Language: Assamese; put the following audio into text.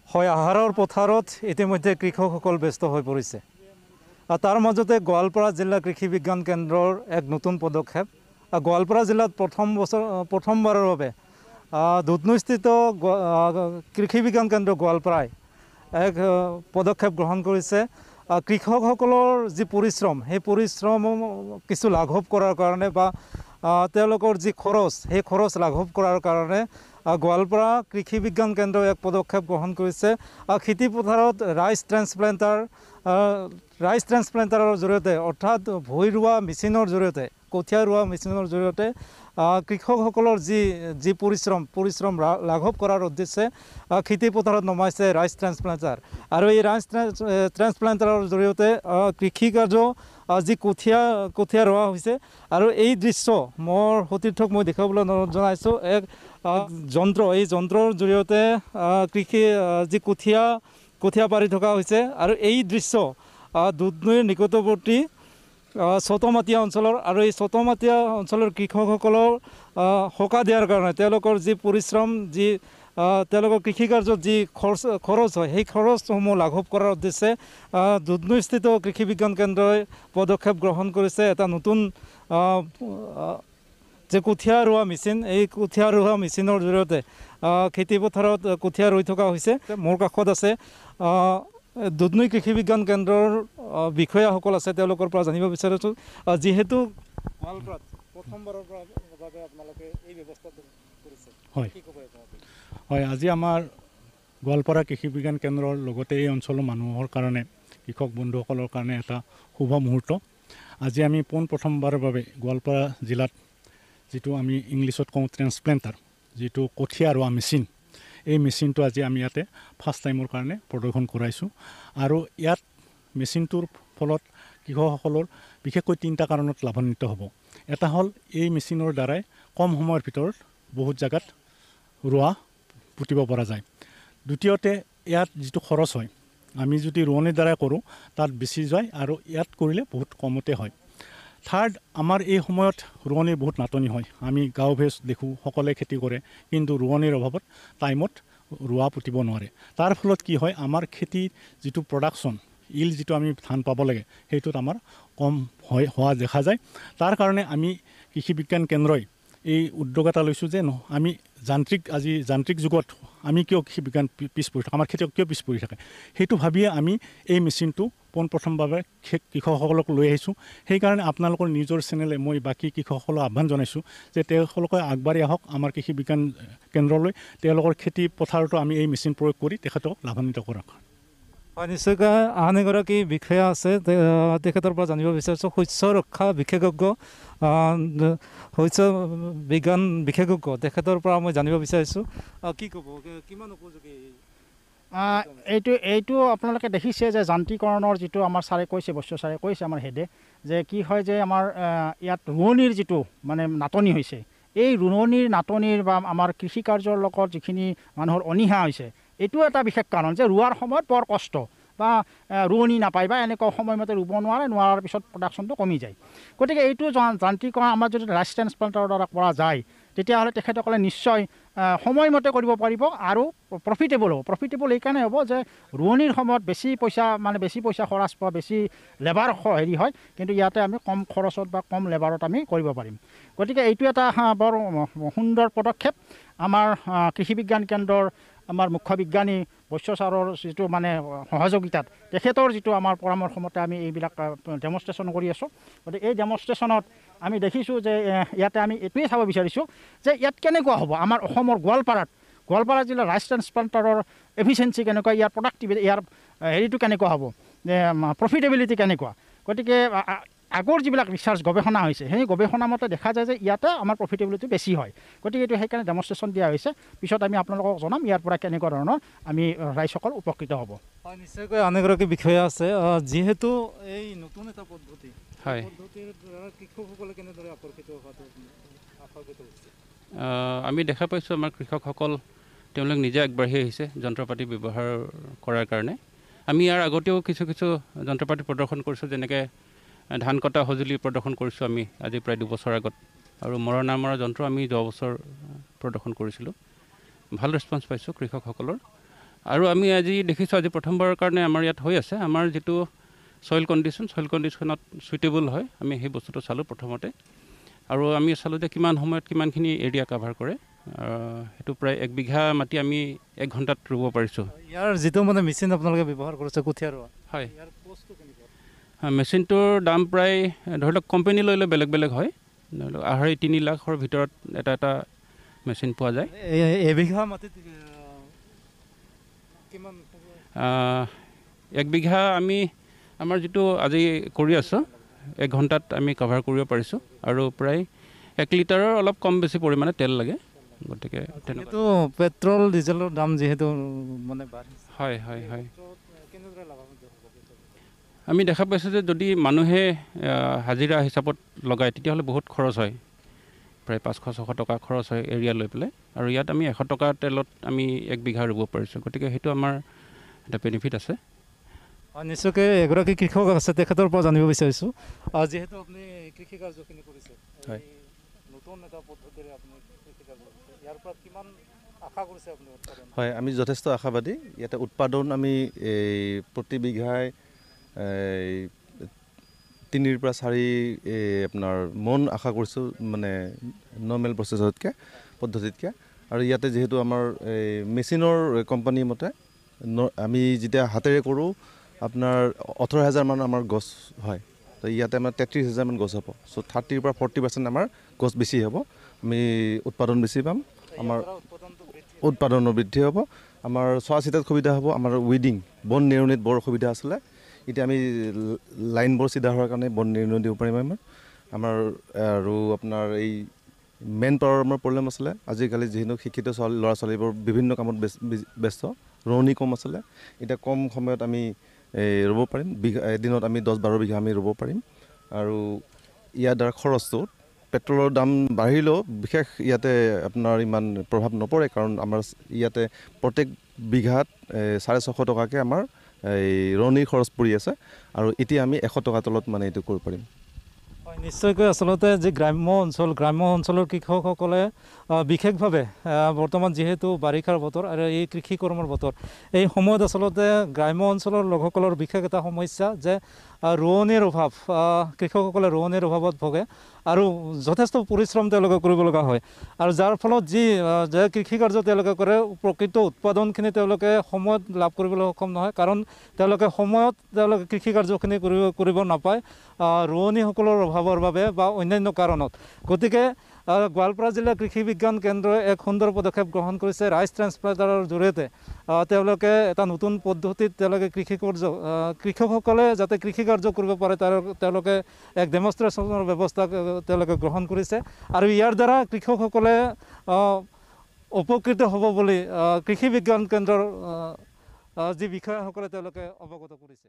হয়, আহাৰৰ পথাৰত ইতিমধ্যে কৃষকসকল ব্যস্ত হৈ পৰিছে। তাৰ মাজতে গোৱালপাৰা জিলা কৃষি বিজ্ঞান কেন্দ্ৰৰ এক নতুন পদক্ষেপ। গোৱালপাৰা জিলাত প্ৰথমবাৰৰ বাবে দুধনৈস্থিত কৃষি বিজ্ঞান কেন্দ্ৰ গোৱালপাৰাই এক পদক্ষেপ গ্ৰহণ কৰিছে। কৃষকসকলৰ যি পৰিশ্ৰম, সেই পৰিশ্ৰম কিছু লাঘৱ কৰাৰ কাৰণে বা তেওঁলোকৰ যি খৰচ, সেই খৰচ লাঘৱ কৰাৰ কাৰণে গোৱালপাৰা কৃষি বিজ্ঞান কেন্দ্ৰই এক পদক্ষেপ গ্ৰহণ কৰিছে। খেতি পথাৰত ৰাইচ ট্ৰেন্সপ্লেণ্টাৰৰ জৰিয়তে, অৰ্থাৎ ভূঁই ৰোৱা মেচিনৰ জৰিয়তে, কঠীয়া ৰোৱা মেচিনৰ জৰিয়তে কৃষকসকলৰ যি পৰিশ্ৰম লাঘৱ কৰাৰ উদ্দেশ্যে খেতি পথাৰত নমাইছে ৰাইচ ট্ৰেন্সপ্লেণ্টাৰ। আৰু এই ৰাইচ ট্ৰেন্সপ্লেণ্টাৰৰ জৰিয়তে কৃষি কাৰ্য যি কঠীয়া ৰোৱা হৈছে। আৰু এই দৃশ্য মোৰ সতীৰ্থক মই দেখাবলৈ জনাইছোঁ। এক যন্ত্ৰ, এই যন্ত্ৰৰ জৰিয়তে যি কঠীয়া পাৰি থকা হৈছে। আৰু এই দৃশ্য দুধনৈৰ নিকটৱৰ্তী চতমাতীয়া অঞ্চলৰ, আৰু এই চতমাতীয়া অঞ্চলৰ কৃষকসকলৰ সকাহ দিয়াৰ কাৰণে তেওঁলোকৰ যি পৰিশ্ৰম, তেওঁলোকৰ কৃষিকাৰ্যত যি খৰচ হয়, সেই খৰচসমূহ লাঘৱ কৰাৰ উদ্দেশ্যে দুধনৈস্থিত কৃষি বিজ্ঞান কেন্দ্ৰই পদক্ষেপ গ্ৰহণ কৰিছে। এটা নতুন যে কঠীয়া ৰোৱা মেচিন, এই কঠীয়া ৰোৱা মেচিনৰ জৰিয়তে খেতি পথাৰত কঠীয়া ৰুই থকা হৈছে। মোৰ কাষত আছে দুধনৈ কৃষি বিজ্ঞান কেন্দ্ৰৰ বিষয়াসকল আছে, তেওঁলোকৰ পৰা জানিব বিচাৰিছোঁ, যিহেতু গোৱালপাৰাত প্ৰথমবাৰৰ বাবে আপোনালোকে এই ব্যৱস্থাটো কৰিছে। হয়, আজি আমাৰ গোৱালপাৰা কৃষি বিজ্ঞান কেন্দ্ৰৰ লগতে এই অঞ্চলৰ মানুহৰ কাৰণে, কৃষক বন্ধুসকলৰ কাৰণে এটা শুভ মুহূৰ্ত। আজি আমি প্ৰথমবাৰৰ বাবে গোৱালপাৰা জিলাত যিটো আমি ইংলিছত কওঁ ট্ৰেন্সপ্লেণ্টাৰ, যিটো কঠীয়া ৰোৱা মেচিন, এই মেচিনটো আজি আমি ইয়াতে ফাৰ্ষ্ট টাইমৰ কাৰণে প্ৰদৰ্শন কৰাইছোঁ। আৰু ইয়াত মেচিনটোৰ ফলত কৃষকসকলৰ বিশেষকৈ 3টা কাৰণত লাভান্বিত হ'ব। এটা হ'ল, এই মেচিনৰ দ্বাৰাই কম সময়ৰ ভিতৰত বহুত জেগাত ৰোৱা পুতিব পৰা যায়। দ্বিতীয়তে, ইয়াত যিটো খৰচ হয়, আমি যদি ৰোৱনীৰ দ্বাৰাই কৰোঁ তাত বেছি যায়, আৰু ইয়াত কৰিলে বহুত কমতে হয়। থাৰ্ড, আমাৰ এই সময়ত ৰোৱনীৰ বহুত নাটনি হয়। আমি গাঁও ভেজ দেখোঁ, সকলোৱে খেতি কৰে, কিন্তু ৰোৱনীৰ অভাৱত টাইমত ৰোৱা পুতিব নোৱাৰে। তাৰ ফলত কি হয়, আমাৰ খেতিৰ যিটো প্ৰডাকশ্যন, যিটো আমি ধান পাব লাগে, সেইটোত আমাৰ কম হোৱা দেখা যায়। তাৰ কাৰণে আমি কৃষি বিজ্ঞান কেন্দ্ৰই এই উদ্যোগ এটা লৈছোঁ যে আমি যান্ত্ৰিক যুগত আমি কিয় কৃষি বিজ্ঞান পিছ পৰি থাকে, আমাৰ খেতিয়ক কিয় পিছ পৰি থাকে, সেইটো ভাবিয়ে আমি এই মেচিনটো পোনপ্ৰথমভাৱে কৃষকসকলক লৈ আহিছোঁ। সেইকাৰণে আপোনালোকৰ নিজৰ চেনেলে মই বাকী কৃষকসকলক আহ্বান জনাইছোঁ যে তেওঁলোকে আগবাঢ়ি আহক আমাৰ কৃষি বিজ্ঞান কেন্দ্ৰলৈ, তেওঁলোকৰ খেতি পথাৰতো আমি এই মেচিন প্ৰয়োগ কৰি তেখেতক লাভান্বিত কৰা। হয়, নিশ্চয়কৈ আন এগৰাকী বিষয়া আছে, তেখেতৰ পৰা জানিব বিচাৰিছোঁ। শস্য ৰক্ষা বিশেষজ্ঞ, শস্য বিজ্ঞান বিশেষজ্ঞ, তেখেতৰ পৰা মই জানিব বিচাৰিছোঁ, কি ক'ব, কিমান উপযোগী এইটো আপোনালোকে দেখিছে যে যান্ত্ৰিকৰণৰ যিটো আমাৰ ছাৰে কৈছে, বৈশ্য ছাৰে কৈছে আমাৰ হেডে, যে কি হয় যে আমাৰ ইয়াত ৰোৱনীৰ যিটো মানে নাটনি হৈছে, এই ৰোৱনীৰ নাটনিৰ বা আমাৰ কৃষি কাৰ্যৰ লগত যিখিনি মানুহৰ অনীহা হৈছে, এইটো এটা বিশেষ কাৰণ যে ৰোৱাৰ সময়ত বৰ কষ্ট, বা ৰোৱনী নাপায়, বা এনেকুৱা সময়মতে ৰুব নোৱাৰাৰ পিছত প্ৰডাকশ্যনটো কমি যায়। গতিকে এইটো যান্ত্ৰিকৰণ আমাৰ যদি ৰাইচ ট্ৰেন্সপ্লেণ্টাৰৰ দ্বাৰা কৰা যায়, তেতিয়াহ'লে তেখেতসকলে নিশ্চয় সময়মতে কৰিব পাৰিব, আৰু প্ৰফিটেবল হ'ব। প্ৰফিটেবল এইকাৰণে হ'ব যে ৰোৱনীৰ সময়ত বেছি পইচা খৰচ পোৱা, বেছি লেবাৰ হয়, কিন্তু ইয়াতে আমি কম খৰচত বা কম লেবাৰত আমি কৰিব পাৰিম। গতিকে এইটো এটা বৰ সুন্দৰ পদক্ষেপ। আমাৰ কৃষি বিজ্ঞান কেন্দ্ৰৰ আমাৰ মুখ্য বিজ্ঞানী বৈশ্য ছাৰৰ যিটো মানে সহযোগিতাত, তেখেতৰ যিটো আমাৰ পৰামৰ্শ মতে আমি এইবিলাক ডেমনষ্ট্ৰেশ্যন কৰি আছোঁ। গতিকে এই ডেমনষ্ট্ৰেশ্যনত আমি দেখিছোঁ যে ইয়াতে আমি এইটোৱে চাব বিচাৰিছোঁ যে ইয়াত কেনেকুৱা হ'ব আমাৰ অসমৰ গোৱালপাৰা জিলাৰ ৰাইচ ট্ৰেন্সপ্লেণ্টাৰৰ এফিচিয়েঞ্চি কেনেকুৱা, ইয়াৰ প্ৰডাক্টিভিটি, ইয়াৰ হেৰিটো কেনেকুৱা হ'ব, প্ৰফিটেবিলিটি কেনেকুৱা। গতিকে আগৰ যিবিলাক ৰিচাৰ্চ গৱেষণা হৈছে, সেই গৱেষণা মতে দেখা যায় যে ইয়াতে আমাৰ প্ৰফিটেবিলিটি বেছি হয়। গতিকে এইটো সেইকাৰণে ডেমনষ্ট্ৰেশ্যন দিয়া হৈছে। পিছত আমি আপোনালোকক জনাম ইয়াৰ পৰা কেনেকুৱা ধৰণৰ আমি ৰাইজসকল উপকৃত হ'ব। হয়, নিশ্চয়কৈ আন এগৰাকী বিষয়া আছে, যিহেতু এই নতুন এটা পদ্ধতি, হয়, পদ্ধতিৰ দ্বাৰা কৃষকসকলে কেনেদৰে আকৰ্ষিত হৈছে? আমি দেখা পাইছোঁ আমাৰ কৃষকসকল তেওঁলোক নিজে আগবাঢ়ি আহিছে যন্ত্ৰ পাতি ব্যৱহাৰ কৰাৰ কাৰণে। আমি ইয়াৰ আগতেও কিছু যন্ত্ৰ পাতি প্ৰদৰ্শন কৰিছোঁ, যেনেকৈ ধান কটা সঁজুলি প্ৰদৰ্শন কৰিছোঁ আমি আজি প্ৰায় 2 বছৰ আগত, আৰু মৰণা মৰা যন্ত্ৰ আমি 10 বছৰ প্ৰদৰ্শন কৰিছিলোঁ। ভাল ৰেছপন্স পাইছোঁ কৃষকসকলৰ। আৰু আমি আজি দেখিছোঁ আজি প্ৰথমবাৰৰ কাৰণে আমাৰ ইয়াত হৈ আছে আমাৰ যিটো সইল কণ্ডিশ্যনত চুইটেবল হয় আমি সেই বস্তুটো চালোঁ প্ৰথমতে আৰু আমি চালোঁ যে কিমান সময়ত কিমানখিনি এৰিয়া কাভাৰ কৰে সেইটো প্ৰায় 1 বিঘা মাটি আমি 1 ঘণ্টাত ৰুব পাৰিছোঁ। ইয়াৰ যিটো মানে মেচিন আপোনালোকে ব্যৱহাৰ কৰিছে কঠীয়া ৰোৱা, হয়, ইয়াৰ কষ্টটো কেনেকুৱা? মেচিনটোৰ দাম প্ৰায় ধৰি লওক কোম্পানী লৈ বেলেগ বেলেগ হয়, ধৰি লওক 2.5-3 লাখৰ ভিতৰত এটা মেচিন পোৱা যায়। এবিঘা মাটিত কিমান? 1 বিঘা আমি আমাৰ যিটো আজি কৰি আছোঁ 1 ঘণ্টাত আমি কাভাৰ কৰিব পাৰিছোঁ আৰু প্ৰায় 1 লিটাৰৰ অলপ কম বেছি পৰিমাণে তেল লাগে, গতিকে কিন্তু পেট্ৰল ডিজেলৰ দাম যিহেতু মানে বাঢ়িছে, হয় হয় হয় কেনেদৰে লাভান্বিত হ'ব? আমি দেখা পাইছোঁ যে যদি মানুহে হাজিৰা হিচাপত লগায় তেতিয়াহ'লে বহুত খৰচ হয়, প্ৰায় 500-600 টকা খৰচ হয় এৰিয়া লৈ পেলাই আৰু ইয়াত আমি 100 টকা তেলত আমি 1 বিঘা ৰুব পাৰিছোঁ, গতিকে সেইটো আমাৰ এটা বেনিফিট আছে। নিশ্চয়কৈ এগৰাকী কৃষক আছে, তেখেতৰ পৰা জানিব বিচাৰিছোঁ যিহেতু আপুনি কৃষি কাৰ্যখিনি কৰিছে, হয়, নতুন এটা পদ্ধতিৰে আপুনি কৃষি কাৰ্য কৰিছে, ইয়াৰ পৰা কিমান আশা কৰিছে আপুনি উৎপাদন? হয়, আমি যথেষ্ট আশাবাদী। ইয়াতে উৎপাদন আমি প্ৰতি বিঘাই 3 পৰা 4 আপোনাৰ মন আশা কৰিছোঁ, মানে নৰ্মেল প্ৰচেছতকৈ পদ্ধতিতকৈ। আৰু ইয়াতে যিহেতু আমাৰ মেচিনৰ কোম্পানী মতে আমি যেতিয়া হাতেৰে কৰোঁ আপোনাৰ 18,000 মান আমাৰ গছ হয়, তো ইয়াতে আমাৰ 33,000 মান গছ হ'ব। চ' 30 পৰা 40% আমাৰ গছ বেছি হ'ব, আমি উৎপাদন বেছি পাম, আমাৰ উৎপাদনৰ বৃদ্ধি হ'ব, আমাৰ চোৱা চিতাত সুবিধা হ'ব, আমাৰ উইডিং বন নিৰণিত বৰ অসুবিধা আছিলে, এতিয়া আমি লাইনবোৰ চিধা হোৱাৰ কাৰণে বন নিৰণি দিব পাৰিম আমাৰ আৰু আপোনাৰ এই মেন পাৱাৰৰ আমাৰ প্ৰব্লেম আছিলে, আজিকালি যিহেতু শিক্ষিত ল'ৰা ছোৱালীবোৰ বিভিন্ন কামত ব্যস্ত, ৰোৱনী কম আছিলে, এতিয়া কম সময়ত আমি ৰুব পাৰিম, এদিনত আমি 10-12 বিঘা আমি ৰুব পাৰিম। আৰু ইয়াৰ দ্বাৰা খৰচটো পেট্ৰলৰ দাম বাঢ়িলেও বিশেষ ইয়াতে আপোনাৰ ইমান প্ৰভাৱ নপৰে, কাৰণ আমাৰ ইয়াতে প্ৰত্যেক বিঘাত 650 টকাকৈ আমাৰ এই ৰোৱনীৰ খৰচ পৰি আছে আৰু এতিয়া আমি 100 টকা তলত মানে এইটো কৰিব পাৰিম। হয়, নিশ্চয়কৈ আচলতে যি গ্ৰাম্য অঞ্চলৰ কৃষকসকলে বিশেষভাৱে বৰ্তমান যিহেতু বাৰিষাৰ বতৰ আৰু এই কৃষি কৰ্মৰ বতৰ, এই সময়ত আচলতে গ্ৰাম্য অঞ্চলৰ লোকসকলৰ বিশেষ এটা সমস্যা যে ৰোৱনীৰ অভাৱ, কৃষকসকলে ৰোৱনীৰ অভাৱত ভোগে আৰু যথেষ্ট পৰিশ্ৰম তেওঁলোকে কৰিব লগা হয়, আৰু যাৰ ফলত যে কৃষি কাৰ্য তেওঁলোকে কৰে প্ৰকৃত উৎপাদনখিনি তেওঁলোকে সময়ত লাভ কৰিবলৈ সক্ষম নহয়, কাৰণ তেওঁলোকে সময়ত কৃষি কাৰ্যখিনি কৰিব নাপায় ৰোৱনীসকলৰ অভাৱৰ বাবে বা অন্যান্য কাৰণত। গতিকে গোৱালপাৰা জিলা কৃষি বিজ্ঞান কেন্দ্ৰই এক সুন্দৰ পদক্ষেপ গ্ৰহণ কৰিছে, ৰাইচ ট্ৰেন্সপ্লাণ্টাৰৰ জৰিয়তে তেওঁলোকে এটা নতুন পদ্ধতিত তেওঁলোকে কৃষকসকলে যাতে কৃষি কাৰ্য কৰিব পাৰে তেওঁলোকে এক ডেমনষ্ট্ৰেশ্যনৰ ব্যৱস্থা তেওঁলোকে গ্ৰহণ কৰিছে, আৰু ইয়াৰ দ্বাৰা কৃষকসকলে উপকৃত হ'ব বুলি কৃষি বিজ্ঞান কেন্দ্ৰৰ যি বিষয়াসকলে তেওঁলোকে অৱগত কৰিছে।